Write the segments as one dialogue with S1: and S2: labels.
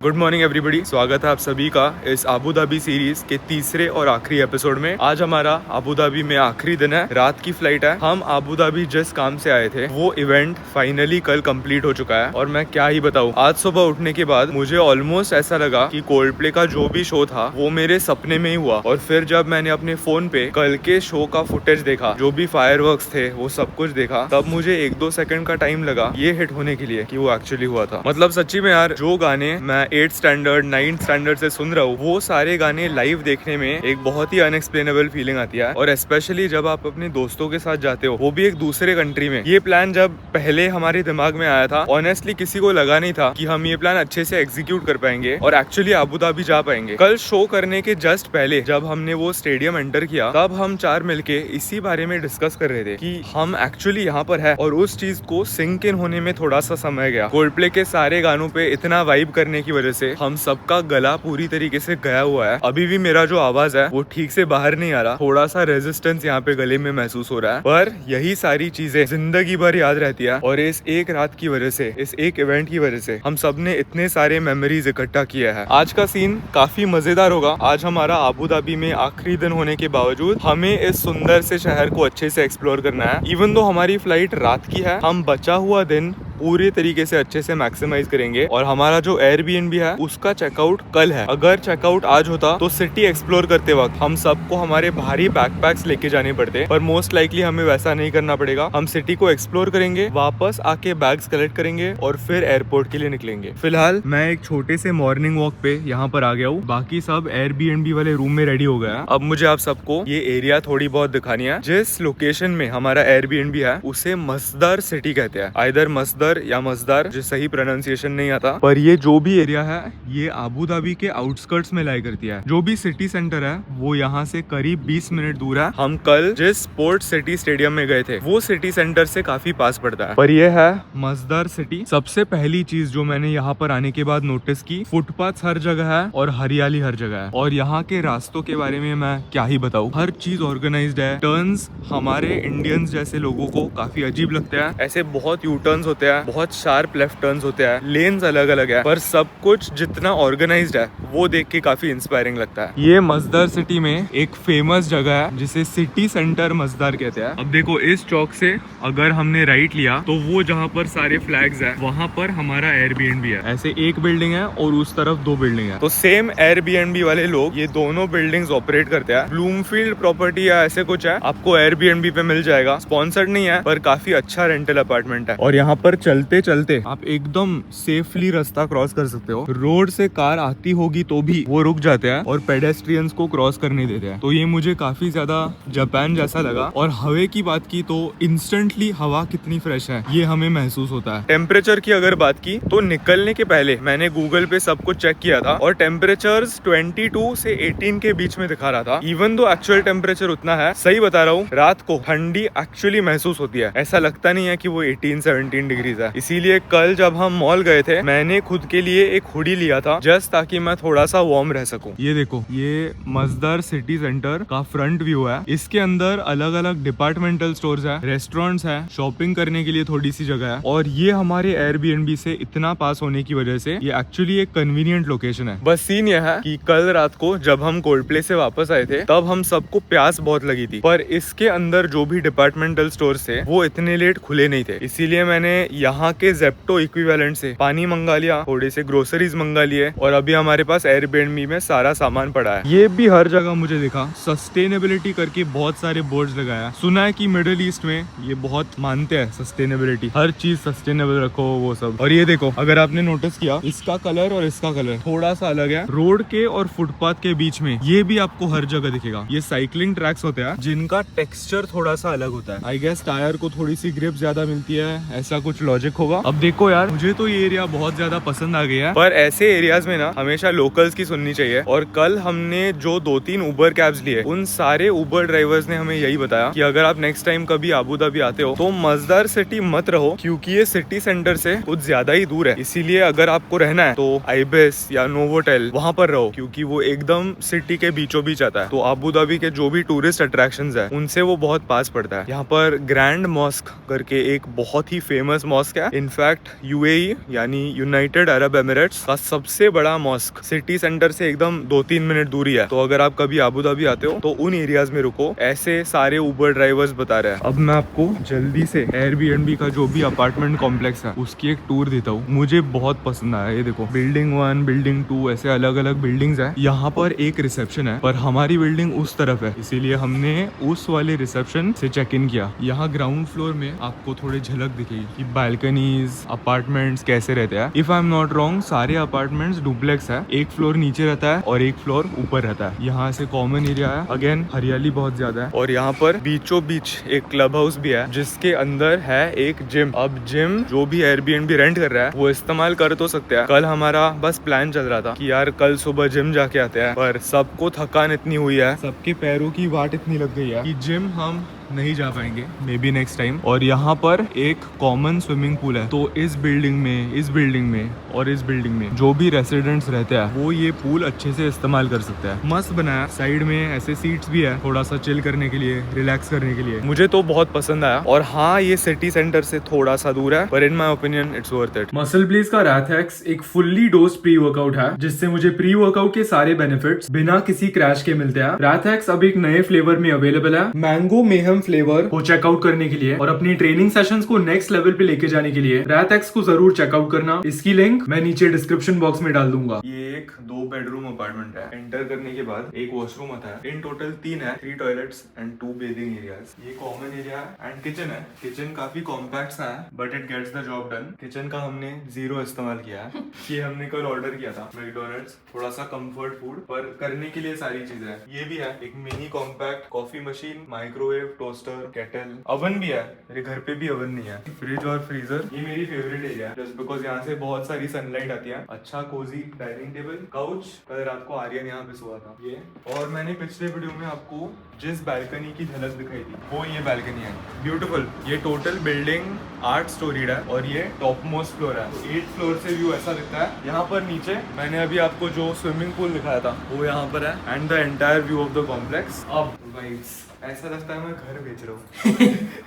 S1: Good morning everybody, स्वागत है आप सभी का इस अबू धाबी सीरीज के तीसरे और आखिरी एपिसोड में। आज हमारा अबू धाबी में आखिरी दिन है, रात की फ्लाइट है। हम अबू धाबी जिस काम से आए थे वो इवेंट फाइनली कल कंप्लीट हो चुका है और मैं क्या ही बताऊं, आज सुबह उठने के बाद मुझे ऑलमोस्ट ऐसा लगा कि कोल्डप्ले का जो भी शो था वो मेरे सपने में ही हुआ। और फिर जब मैंने अपने फोन पे कल के शो का फुटेज देखा, जो भी फायरवर्क्स थे वो सब कुछ देखा, तब मुझे 1-2 सेकंड का टाइम लगा ये हिट होने के लिए कि वो एक्चुअली हुआ था। मतलब सच्ची में यार, जो गाने मैं 8th स्टैंडर्ड 9th स्टैंडर्ड से सुन रहा हूँ वो सारे गाने लाइव देखने में एक बहुत ही अनएक्सप्लेनेबल फीलिंग आती है। और स्पेशली जब आप अपने दोस्तों के साथ जाते हो, वो भी एक दूसरे कंट्री में। ये प्लान जब पहले हमारे दिमाग में आया था, ऑनेस्टली किसी को लगा नहीं था कि हम ये प्लान अच्छे से एग्जीक्यूट कर पाएंगे और एक्चुअली अबू धाबी जा पाएंगे। कल शो करने के जस्ट पहले जब हमने वो स्टेडियम एंटर किया, तब हम चार मिलके इसी बारे में डिस्कस कर रहे थे कि हम एक्चुअली यहाँ पर है। और उस चीज को सिंक इन होने में थोड़ा सा समय गया। कोल्डप्ले के सारे गानों पे इतना वाइब करने की वजह से हम सबका गला पूरी तरीके से गया हुआ है। अभी भी मेरा जो आवाज है वो ठीक से बाहर नहीं आ रहा, थोड़ा सा रेजिस्टेंस यहाँ पे गले में महसूस हो रहा है। पर यही सारी चीजें जिंदगी भर याद रहती है और इस एक रात की वजह से, इस एक इवेंट की वजह से हम सब ने इतने सारे मेमोरीज इकट्ठा किया है। आज का सीन काफी मजेदार होगा। आज हमारा अबू धाबी में आखिरी दिन होने के बावजूद हमें इस सुंदर से शहर को अच्छे से एक्सप्लोर करना है। इवन दो हमारी फ्लाइट रात की है, हम बचा हुआ दिन पूरे तरीके से अच्छे से मैक्सिमाइज करेंगे। और हमारा जो एयरबीएनबी है उसका चेकआउट कल है। अगर चेकआउट आज होता तो सिटी एक्सप्लोर करते वक्त हम सबको हमारे भारी बैकपैक्स लेके जाने पड़ते, पर मोस्ट लाइकली हमें वैसा नहीं करना पड़ेगा। हम सिटी को एक्सप्लोर करेंगे, वापस आके बैग्स कलेक्ट करेंगे और फिर एयरपोर्ट के लिए निकलेंगे। फिलहाल मैं एक छोटे से मॉर्निंग वॉक पे यहाँ पर आ गया हूँ। बाकी सब एयरबीएनबी वाले रूम में रेडी हो गया है। अब मुझे आप सबको ये एरिया थोड़ी बहुत दिखानी है। जिस लोकेशन में हमारा एयरबीएनबी है उसे मसदर सिटी कहते हैं। आइदर मसदर या मजदार, जो सही प्रोनाउंसिएशन नहीं आता। पर ये जो भी एरिया है ये अबू धाबी के आउटस्कर्ट्स में लाई करती है। जो भी सिटी सेंटर है वो यहाँ से करीब 20 मिनट दूर है। हम कल जिस स्पोर्ट्स सिटी स्टेडियम में गए थे वो सिटी सेंटर से काफी पास पड़ता है। पर ये है मजदार सिटी। सबसे पहली चीज जो मैंने यहाँ पर आने के बाद नोटिस की, फुटपाथ हर जगह है और हरियाली हर जगह है। और यहाँ के रास्तों के बारे में मैं क्या ही बताऊँ, हर चीज ऑर्गेनाइज्ड है। टर्न्स हमारे इंडियंस जैसे लोगों को काफी अजीब लगते हैं। ऐसे बहुत यू टर्न्स होते हैं, बहुत शार्प लेफ्ट टर्न्स होते हैं, लेन्स अलग अलग है, पर सब कुछ जितना ऑर्गेनाइज्ड है वो देख के काफी इंस्पायरिंग लगता है। ये मजदर सिटी में एक फेमस जगह है जिसे सिटी सेंटर मजदर कहते हैं। अब देखो, इस चौक से अगर हमने राइट लिया तो वो जहाँ पर सारे फ्लैग्स है वहाँ पर हमारा एयरबीएनबी है। ऐसे एक बिल्डिंग है और उस तरफ 2 बिल्डिंग है। तो सेम एयरबीएनबी वाले लोग ये दोनों बिल्डिंग्स ऑपरेट करते हैं। ब्लूमफील्ड प्रॉपर्टी या ऐसे कुछ है, आपको एयरबीएनबी पे मिल जाएगा। स्पॉन्सर्ड नहीं है पर काफी अच्छा रेंटल अपार्टमेंट है। और यहाँ पर चलते चलते आप एकदम सेफली रास्ता क्रॉस कर सकते हो। रोड से कार आती होगी तो भी वो रुक जाते हैं और पेडेस्ट्रियंस को क्रॉस करने देते हैं। तो ये मुझे काफी ज्यादा जापान जैसा लगा। और हवा की बात की तो इंस्टेंटली हवा कितनी फ्रेश है ये हमें महसूस होता है। टेम्परेचर की अगर बात की तो निकलने के पहले मैंने गूगल पे सब कुछ चेक किया था और टेम्परेचर्स 22 से 18 के बीच में दिखा रहा था। इवन दो एक्चुअल टेम्परेचर उतना है, सही बता रहा हूँ, रात को ठंडी एक्चुअली महसूस होती है। ऐसा लगता नहीं है कि वो 18-17 डिग्रीज है। इसीलिए कल जब हम मॉल गए थे मैंने खुद के लिए एक हुडी लिया था, जस्ट ताकि मैं थोड़ा सा वार्म रह सकूं। ये देखो, ये मजदर सिटी सेंटर का फ्रंट व्यू है। इसके अंदर अलग अलग डिपार्टमेंटल स्टोर्स है, रेस्टोरेंट्स है, शॉपिंग करने के लिए थोड़ी सी जगह है। और ये हमारे एयरबीएनबी से इतना पास होने की वजह से ये एक्चुअली एक कन्वीनियंट लोकेशन है। बस सीन यह है कि कल रात को जब हम कोल्डप्ले से वापस आए थे तब हम सबको प्यास बहुत लगी थी, पर इसके अंदर जो भी डिपार्टमेंटल स्टोर थे वो इतने लेट खुले नहीं थे। इसीलिए मैंने यहाँ के जेप्टो इक्विवेलेंट से पानी मंगा लिया, थोड़े से ग्रोसरीज मंगा लिए और अभी हमारे पास एयरबीएनबी में सारा सामान पड़ा है। ये भी हर जगह मुझे दिखा सस्टेनेबिलिटी करके बहुत सारे बोर्ड्स लगाया। सुना है कि मिडिल ईस्ट में ये बहुत मानते हैं सस्टेनेबिलिटी, हर चीज सस्टेनेबल रखो वो सब। और ये देखो, अगर आपने नोटिस किया, इसका कलर और इसका कलर थोड़ा सा अलग है। रोड के और फुटपाथ के बीच में ये भी आपको हर जगह दिखेगा। ये साइकिलिंग ट्रैक्स होते हैं जिनका टेक्सचर थोड़ा सा अलग होता है। आई गेस टायर को थोड़ी सी ग्रिप ज्यादा मिलती है, ऐसा कुछ लॉजिक होगा। अब देखो यार, मुझे तो ये एरिया बहुत ज्यादा पसंद आ गया है, पर ऐसे एरियाज में ना हमेशा लोकल्स की सुननी चाहिए। और कल हमने जो 2-3 उबर कैब्स लिए, उन सारे उबर ड्राइवर्स ने हमें यही बताया कि अगर आप नेक्स्ट टाइम कभी अबू धाबी आते हो तो मजदार सिटी मत रहो, क्योंकि ये सिटी सेंटर से कुछ ज्यादा ही दूर है। इसीलिए अगर आपको रहना है तो आइबेस या नोवोटेल वहाँ पर रहो, क्योंकि वो एकदम सिटी के बीचों बीच आता है। तो अबू धाबी के जो भी टूरिस्ट अट्रैक्शंस है उनसे वो बहुत पास पड़ता है। यहाँ पर ग्रैंड मॉस्क करके एक बहुत ही फेमस मॉस्क मॉस्क है। इनफैक्ट यूएई यानी यूनाइटेड अरब एमिरेट्स का सबसे बड़ा मॉस्क सिटी सेंटर से एकदम 2-3 मिनट दूरी है। तो अगर आप कभी आबू धाबी आते हो तो उन एरियाज में रुको, ऐसे सारे उबर ड्राइवर्स बता रहे हैं। अब मैं आपको जल्दी से एयरबीएनबी का जो भी अपार्टमेंट कॉम्प्लेक्स है उसकी एक टूर देता हूँ। मुझे बहुत पसंद आया। ये देखो, बिल्डिंग 1, बिल्डिंग 2 ऐसे अलग अलग बिल्डिंग्स है। यहाँ पर एक रिसेप्शन है पर हमारी बिल्डिंग उस तरफ है, इसीलिए हमने उस वाले रिसेप्शन से चेक इन किया। यहाँ ग्राउंड फ्लोर में आपको थोड़ी झलक दिखेगी कि बालकनीज अपार्टमेंट्स कैसे रहते हैं। If I am not wrong सारे अपार्टमेंट्स डुप्लेक्स है, एक फ्लोर नीचे रहता है और एक फ्लोर ऊपर रहता है। यहाँ से कॉमन एरिया है, अगेन हरियाली बहुत ज्यादा है। और यहाँ पर बीचों बीच एक क्लब हाउस भी है जिसके अंदर है एक जिम। अब जिम जो भी एयरबीएनबी रेंट कर रहा है वो इस्तेमाल कर तो सकते हैं। कल हमारा बस प्लान चल रहा था कि यार कल सुबह जिम जाके आते हैं, पर सबको थकान इतनी हुई है, सबके पैरों की वाट इतनी लग गई है कि जिम हम नहीं जा पाएंगे, मे बी नेक्स्ट टाइम। और यहाँ पर एक कॉमन स्विमिंग पूल है, तो इस बिल्डिंग में और इस बिल्डिंग में जो भी रेसिडेंट्स रहते हैं वो ये पूल अच्छे से इस्तेमाल कर सकते हैं। मस्त बनाया, साइड में ऐसे सीट्स भी है थोड़ा सा चिल करने के लिए, रिलैक्स करने के लिए। मुझे तो बहुत पसंद आया। और हाँ, ये सिटी सेंटर से थोड़ा सा दूर है, पर in my opinion it's worth it. Muscle blaze का रैथेक्स एक फुल्ली डोज प्री वर्कआउट है जिससे मुझे प्री वर्कआउट के सारे बेनिफिट्स बिना किसी क्रैश के मिलते हैं। रैथेक्स अब एक नए फ्लेवर में अवेलेबल है, मैंगो मेहम फ्लेवर को चेकआउट करने के लिए और अपनी ट्रेनिंग सेशंस को नेक्स्ट लेवल पे लेके जाने के लिए रैथेक्स को जरूर चेकआउट करना। इसकी लिंक मैं नीचे डिस्क्रिप्शन बॉक्स में डाल दूंगा। ये एक 2 बेडरूम अपार्टमेंट है। एंटर करने के बाद एक वॉशरूम आता है। इन टोटल 3 है, 3 टॉयलेट्स एंड 2 बेथिंग एरियाज। ये कॉमन एरिया एंड किचन है। किचन काफी कॉम्पैक्ट सा है but it gets the job done. Kitchen का हमने 0 इस्तेमाल किया है। ये हमने कल ऑर्डर किया था मैकडॉनल्ड्स, थोड़ा सा कंफर्ट फूड, पर करने के लिए सारी चीजें हैं। ये भी है एक mini compact coffee machine, microwave, toaster, kettle, oven भी है। मेरे घर पे भी अवन नहीं है। फ्रिज और फ्रीजर, ये मेरी फेवरेट एरिया है जस्ट बिकॉज यहाँ से बहुत सारी सनलाइट आती है। अच्छा कोजी डाइनिंग टेबल, काउच, कल रात को आर्यन यहाँ पे सोया था। ये, और मैंने पिछले वीडियो में आपको जिस बालकनी की झलक दिखाई थी वो ये बालकनी है, ब्यूटीफुल। ये टोटल बिल्डिंग 8 स्टोरीड है और ये टॉप मोस्ट फ्लोर है। 8 फ्लोर से व्यू ऐसा दिखता है। यहाँ पर नीचे मैंने अभी आपको जो स्विमिंग पूल दिखाया था वो यहाँ पर है and the entire view of the complex. अब वाइब्स, ऐसा लगता है मैं घर बेच रहा हूँ।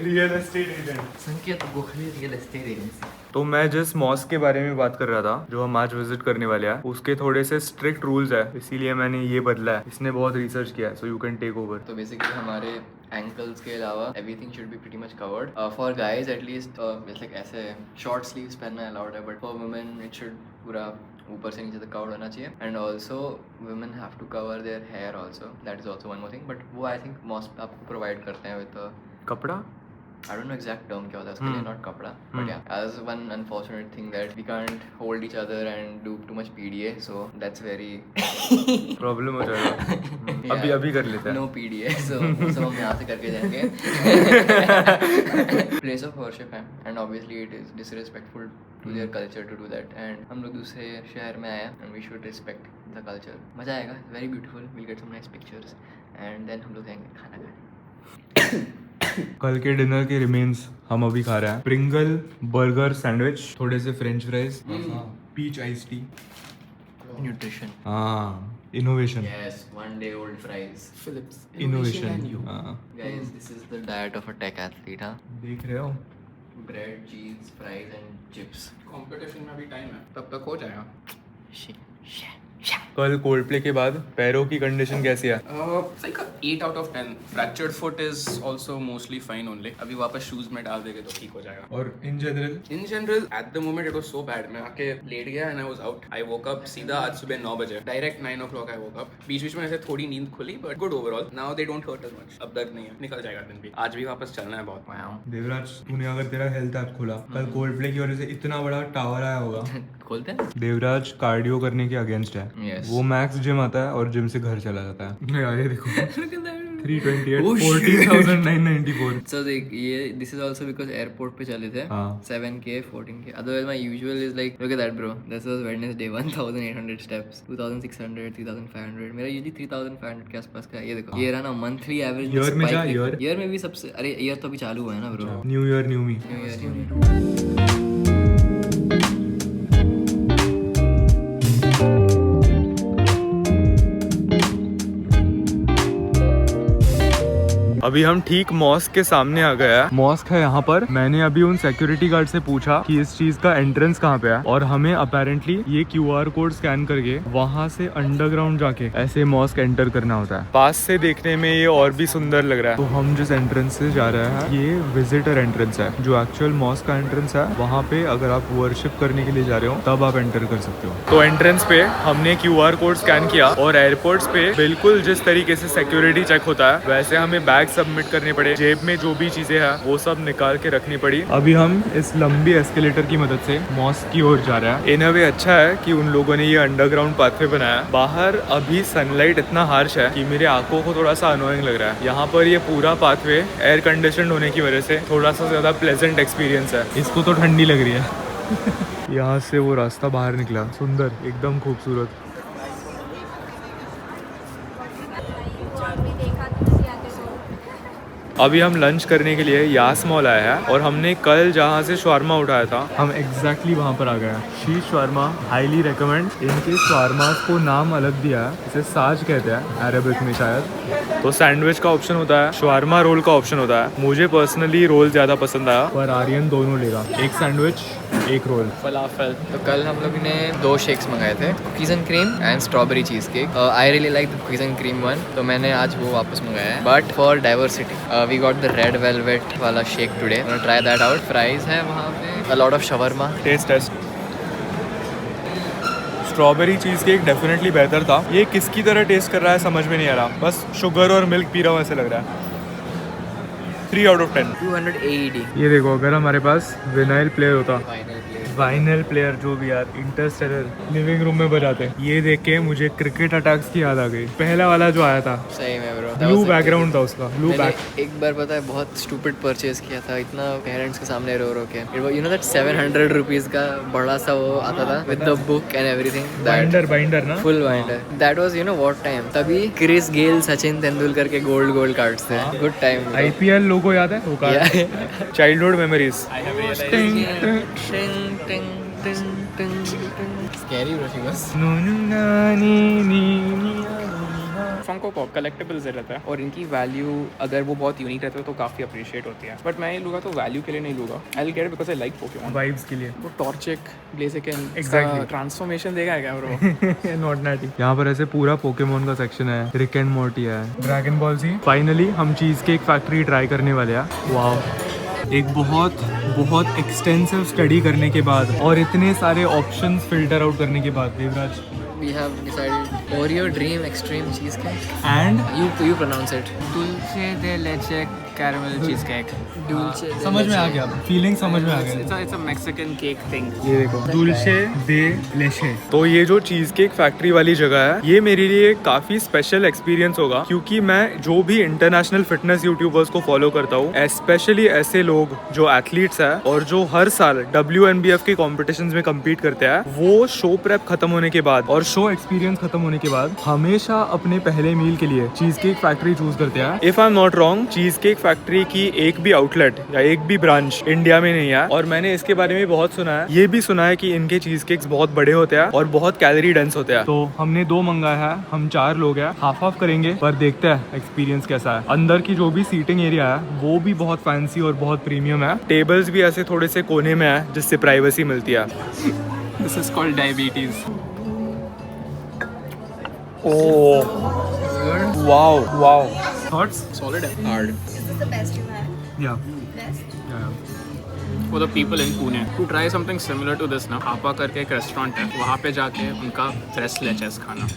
S1: रियल एस्टेट एजेंट
S2: संकेत गोखले रियल एस्टेट एजेंसी।
S1: तो मैं जिस मॉस्क के बारे में बात कर रहा था जो हम आज विजिट करने वाले हैं, उसके थोड़े से स्ट्रिक्ट रूल्स है, इसीलिए मैंने ये बदला है। इसने बहुत रिसर्च किया है, so you can take over.
S2: तो बेसिकली हमारे एंकल्स के अलावा everything should be pretty much covered. For guys at least जैसे ऐसे शॉर्ट स्लीव्स पहनना अलाउड है, but for women it should पूरा ऊपर से नीचे तक कवर्ड होना चाहिए। And also women have to cover their hair also, that is also one more thing. But वो आई थिंक मॉस्क आपको प्रोवाइड करते हैं विद
S1: कपड़ा।
S2: I don't know exact term क्या होता है उसके लिए, not कपड़ा, but yeah, as one unfortunate thing that we can't hold each other and do too much PDA, so that's very
S1: problem हो जाएगा।
S2: Yeah.
S1: अभी कर लेते हैं।
S2: No PDA, so हम यहाँ से करके जाएंगे। Place of worship है and obviously it is disrespectful to their culture to do that, and हम लोग दूसरे शहर में आए हैं and we should respect the culture। मजा आएगा, very beautiful, we'll get some nice pictures and then हम लोग जाएंगे खाना खाने।
S1: कल के डिनर के रिमेन्स हम अभी खा रहे हैं। प्रिंगल बर्गर सैंडविच, थोड़े से French fries, peach ice tea,
S2: nutrition,
S1: हाँ, innovation,
S2: yes, one day old fries,
S3: Philips.
S1: Innovation,
S3: and you.
S1: हाँ।
S2: guys, this is the diet of a tech athlete, हाँ।
S1: देख रहे हो?
S2: bread, cheese, fries and chips।
S3: Competition में अभी time है, तब तक हो जाएगा।
S1: कल कोल्ड प्ले के बाद पैरों की कंडीशन कैसी है?
S3: सही का 8 out of 10। Fractured foot is also mostly fine only. अभी वापस शूज में डाल देंगे तो ठीक हो जाएगा।
S1: और in general
S3: at the moment it was so bad. मैं आके लेट गया and I was out. I woke up सीधा आज सुबह 9 बजे, डायरेक्ट 9 o'clock आई वोक अप। बीच बीच में ऐसे थोड़ी नींद खुली but good overall. Now they don't hurt as much. अब दर्द नहीं है, निकल जाएगा दिन भी। आज भी वापस चलना है बहुत।
S1: देवराज, तूने अगर तेरा हेल्थ ऐप खोला, कल कोल्ड प्ले की वजह से इतना बड़ा टावर आया होगा।
S2: खोलते हैं।
S1: देवराज कार्डियो करने के अगेंस्ट है।
S2: Yes.
S1: वो मैक्स जिम आता है और जिम से घर चला जाता है। यार ये देखो 328
S2: Oh, shit.
S1: 14,994।
S2: So देख, ये this is also because airport पे चले थे।
S1: हाँ।
S2: 7K 14K। Otherwise my usual is like, look at that bro, this was Wednesday 1,800 steps, 2,600, 3,500। मेरा usually 3,500 के आसपास का है। ये देखो, ये रहा ना मंथली एवरेज।
S1: Year में जा, year?
S2: ईयर में भी सबसे, अरे ईयर तो अभी चालू हुआ है ना bro.
S1: New year new me.
S2: New year.
S1: अभी हम ठीक मॉस्क के सामने आ गए हैं। मॉस्क है यहाँ पर। मैंने अभी उन सिक्योरिटी गार्ड से पूछा कि इस चीज का एंट्रेंस कहाँ पे है, और हमें अपेरेंटली ये QR कोड स्कैन करके वहाँ से अंडरग्राउंड जाके ऐसे मॉस्क एंटर करना होता है। पास से देखने में ये और भी सुंदर लग रहा है। तो हम जिस एंट्रेंस से जा रहे हैं ये विजिटर एंट्रेंस है। जो एक्चुअल मॉस्क का एंट्रेंस है वहाँ पे अगर आप वर्शिप करने के लिए जा रहे हो तब आप एंटर कर सकते हो। तो एंट्रेंस पे हमने QR कोड स्कैन किया और एयरपोर्ट्स पे बिल्कुल जिस तरीके से सिक्योरिटी चेक होता है वैसे हमें बैग सबमिट करने पड़े। जेब में जो भी चीजें हैं वो सब निकाल के रखनी पड़ी। अभी हम इस लंबी एस्केलेटर की मदद से मॉस्क की ओर जा रहे हैं। इन अ वे अच्छा है कि उन लोगों ने ये अंडरग्राउंड पाथवे बनाया। बाहर अभी सनलाइट इतना हार्श है कि मेरे आंखों को थोड़ा सा अनोइंग लग रहा है। यहाँ पर ये पूरा पाथवे एयर कंडीशन होने की वजह से थोड़ा सा ज्यादा प्लेजेंट एक्सपीरियंस है। इसको तो ठंडी लग रही है। यहाँ से वो रास्ता बाहर निकला, सुंदर, एकदम खूबसूरत। अभी हम लंच करने के लिए यास मॉल आए हैं और हमने कल जहाँ से शवारमा उठाया था हम एग्जैक्टली वहाँ पर आ गए हैं। शीश शवारमा हाईली रिकमेंड। इनके शवारमास को नाम अलग दिया है, इसे साज कहते हैं अरबिक में शायद। तो सैंडविच का ऑप्शन होता है, शवारमा रोल का ऑप्शन होता है। मुझे पर्सनली रोल ज़्यादा पसंद आया पर आर्यन दोनों लेगा, एक सैंडविच एक रोल।
S2: फलाफल। तो कल हम लोग ने 2 शेक्स मंगाए थे, cookies and cream and strawberry cheese cake. I really like the cookies and cream one, तो मैंने आज वो वापस मंगाया है। But for diversity we got the red velvet वाला shake today. Try that out. Fries है वहाँ पे, a lot of shawarma.
S1: Taste strawberry cheese cake definitely बेहतर था। ये किसकी तरह टेस्ट कर रहा है समझ में नहीं आ रहा, बस शुगर और मिल्क पी रहा हूँ ऐसे लग रहा है। 3 out of 10।
S2: 200 AED।
S1: ये देखो, अगर हमारे पास विनाइल प्लेयर होता,
S2: फाइनल प्लेयर।
S1: वाइनल प्लेयर जो भी यार, इंटरस्टेलर लिविंग रूम में बजाते, ये देख के मुझे क्रिकेट अटैक्स की याद आ गई। पहला वाला जो आया था
S2: सही में ब्रो,
S1: ब्लू बैकग्राउंड था उसका, ब्लू बैक।
S2: एक बार पता है बहुत स्टूपिड परचेज किया था, इतना पेरेंट्स के सामने रो रो के। यू नो दैट 700 रुपीज का बड़ा सा वो आता था with the book and everything.
S1: Binder ना,
S2: full binder. That was you know what time. तभी क्रिस गेल, सचिन तेंदुलकर के गोल्ड कार्ड्स थे। Good time.
S1: IPL लोगो याद है वो card? Childhood memories.
S2: Scary bro, she was.
S3: Funko pop collectibles रहता है और इनकी वैल्यू अगर वो बहुत यूनिक रहता है तो काफ़ी अप्रिशिएट होती है। बट मैं ये लूँगा तो वैल्यू के लिए नहीं लूँगा, I will get it because I like Pokemon.
S1: Vibes के लिए।
S3: वो टॉर्चिक ब्लेजिक
S1: Exactly.
S3: ट्रांसफॉर्मेशन देगा क्या ब्रो?
S1: Not natty. यहाँ पर ऐसे पूरा पोकेमोन का सेक्शन है, रिक एंड मोर्टी है, ड्रैगन बॉल जी। फाइनली हम चीज केक फैक्ट्री ट्राई करने वाले हैं। वाओ, एक बहुत एक्सटेंसिव स्टडी करने के बाद और इतने सारे ऑप्शंस फिल्टर आउट करने के बाद Devraj,
S2: We have decided Oreo Dream Extreme Cheesecake.
S1: And
S2: You pronounce it.
S3: Dulce de leche caramel cheesecake.
S2: Dulce de
S1: समझ में आ
S2: leche.
S1: गया, फीलिंग समझ में आ गया।
S3: It's a Mexican cake thing.
S1: ये देखो, दुल्शे दे लेशे। तो ये जो चीज केक फैक्ट्री वाली जगह है ये मेरे लिए काफी स्पेशल एक्सपीरियंस होगा, क्योंकि मैं जो भी इंटरनेशनल फिटनेस यूट्यूबर्स को फॉलो करता हूँ, स्पेशली ऐसे लोग जो एथलीट्स हैं और जो हर साल WNBF के कॉम्पिटिशन्स में कम्पीट करते हैं, वो शो प्रेप खत्म होने के बाद और शो एक्सपीरियंस खत्म होने के बाद हमेशा अपने पहले मील के लिए चीज केक फैक्ट्री चूज करते हैं। If I am not wrong, cheese cake factory की एक भी आउटलेट या एक भी ब्रांच इंडिया में नहीं है, और मैंने इसके बारे में बहुत सुना है। ये भी सुना है कि इनके चीज केक्स बहुत बड़े होते हैं और बहुत कैलोरी डेंस होते हैं। तो हमने 2 मंगाया है, हम 4 लोग हैं, हाफ करेंगे, पर देखते हैं एक्सपीरियंस कैसा है। अंदर की जो भी सीटिंग एरिया है वो भी बहुत फैंसी और बहुत प्रीमियम है। टेबल्स भी ऐसे थोड़े से कोने में है जिससे प्राइवेसी मिलती है।
S3: This is called diabetes.
S1: Oh, wow. Thoughts?
S3: Solid है. Hard.
S4: This is the best you have.
S1: Yeah.
S4: Best?
S3: For the people in Pune to try something similar to this ना, आपा करके एक रेस्टोरेंट है, वहाँ पे जाके उनका फ्रेश लेचेस खाना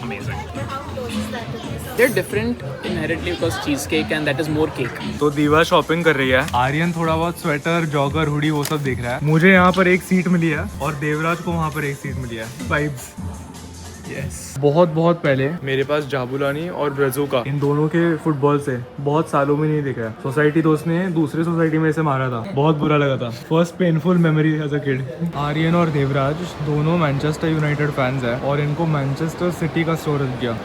S3: amazing.
S4: How close is that to this?
S3: They're different inherently because cheesecake and that is more cake.
S1: तो दीवा शॉपिंग कर रही है, आर्यन थोड़ा बहुत स्वेटर, जॉगर, हुडी वो सब देख रहा है। मुझे यहाँ पर एक सीट मिली है और देवराज को वहाँ पर एक सीट मिली है। वाइब्स। यस। बहुत पहले मेरे पास जाबुलानी और ब्रजोका, इन दोनों के फुटबॉल से बहुत सालों में नहीं देखा। सोसाइटी दोस्त ने दूसरे सोसाइटी में से मारा था, बहुत बुरा लगा था। First painful memory as a kid. Aryan और देवराज दोनों मैनचेस्टर यूनाइटेड फैंस हैं और इनको मैनचेस्टर सिटी का स्टोर दिया।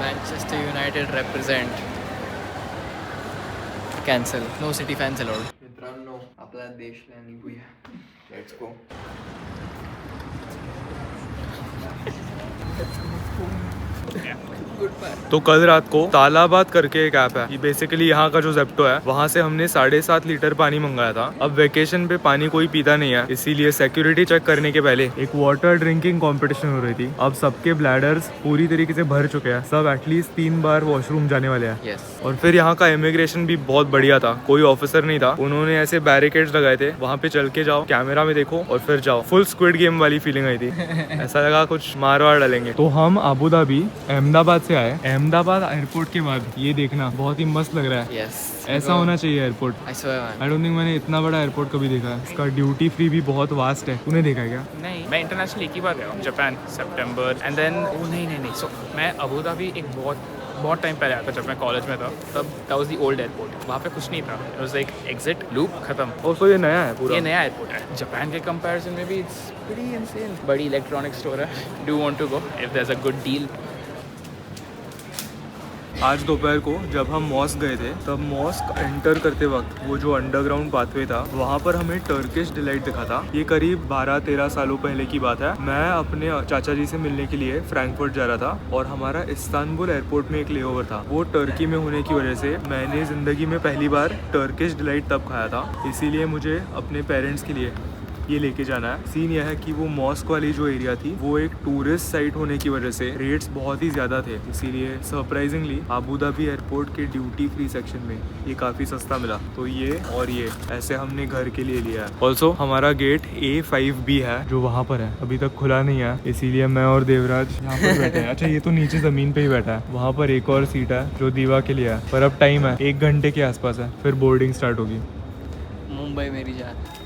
S2: Manchester United represent. Cancel. No City fans allowed. मित्रांनो, आपला देश निघूया. Let's go.
S1: तो कल रात को तालाबाद करके एक ऐप है, ये बेसिकली यहाँ का जो जेप्टो है, वहाँ से हमने 7.5 लीटर पानी मंगाया था। अब वेकेशन पे पानी कोई पीता नहीं है, इसीलिए सिक्योरिटी चेक करने के पहले एक वाटर ड्रिंकिंग कंपटीशन हो रही थी। अब सबके ब्लैडर्स पूरी तरीके से भर चुके हैं, सब एटलीस्ट 3 बार वॉशरूम जाने वाले हैं।
S2: Yes.
S1: और फिर यहाँ का इमिग्रेशन भी बहुत बढ़िया था, कोई ऑफिसर नहीं था, उन्होंने ऐसे बैरिकेड्स लगाए थे, वहाँ पे चल के जाओ, कैमरा में देखो और फिर जाओ। फुल स्क्विड गेम वाली फीलिंग आई थी। ऐसा लगा कुछ मार वार डालेंगे। तो हम अबू धाबी अहमदाबाद से आए। अहमदाबाद एयरपोर्ट के बाद ये देखना बहुत ही मस्त लग रहा है।
S2: Yes.
S1: ऐसा होना चाहिए airport.
S2: I swear, man.
S1: I don't think मैंने इतना बड़ा एयरपोर्ट कभी देखा है। इसका ड्यूटी फ्री भी बहुत वास्ट है। तूने देखा है क्या?
S5: नहीं, मैं इंटरनेशनल एक ही बार गया हूँ, जापान, सितंबर एंड देन नहीं सो मैं अबू धाबी एक बहुत टाइम पहले आया था, जब मैं कॉलेज में था, तब that was the old airport. वहाँ पे कुछ नहीं था, it was like exit loop खत्म।
S1: और तो ये नया है पूरा।
S5: ये नया एयरपोर्ट है। जापान के कंपैरिजन में भी इट्स प्रीटी इनसेन। बड़ी इलेक्ट्रॉनिक स्टोर है। Do want to go if there is a good deal.
S1: आज दोपहर को जब हम मॉस्क गए थे, तब मॉस्क एंटर करते वक्त वो जो अंडरग्राउंड पाथवे था, वहाँ पर हमें टर्किश डिलाइट दिखा था। ये करीब 12-13 सालों पहले की बात है। मैं अपने चाचा जी से मिलने के लिए फ्रैंकफर्ट जा रहा था और हमारा इस्तांबुल एयरपोर्ट में एक लेओवर था। वो टर्की में होने की वजह से मैंने ज़िंदगी में पहली बार टर्किश डिलाइट तब खाया था, इसीलिए मुझे अपने पेरेंट्स के लिए ये लेके जाना है। सीन यह है कि वो मॉस्क वाली जो एरिया थी, वो एक टूरिस्ट साइट होने की वजह से रेट्स बहुत ही ज़्यादा थे, इसीलिए सरप्राइजिंगली अबू धाबी एयरपोर्ट के ड्यूटी फ्री सेक्शन में ये काफ़ी सस्ता मिला। तो ये और ये ऐसे हमने घर के लिए लिया है। ऑल्सो हमारा गेट A5B है जो वहाँ पर है, अभी तक खुला नहीं है, इसीलिए मैं और देवराज यहाँ पर बैठे हैं। अच्छा, ये तो नीचे ज़मीन पे ही बैठा है। वहाँ पर एक और सीट है जो दीवा के लिए है, पर अब टाइम है 1 घंटे के आसपास है, फिर बोर्डिंग स्टार्ट होगी।
S2: मुंबई मेरी जान।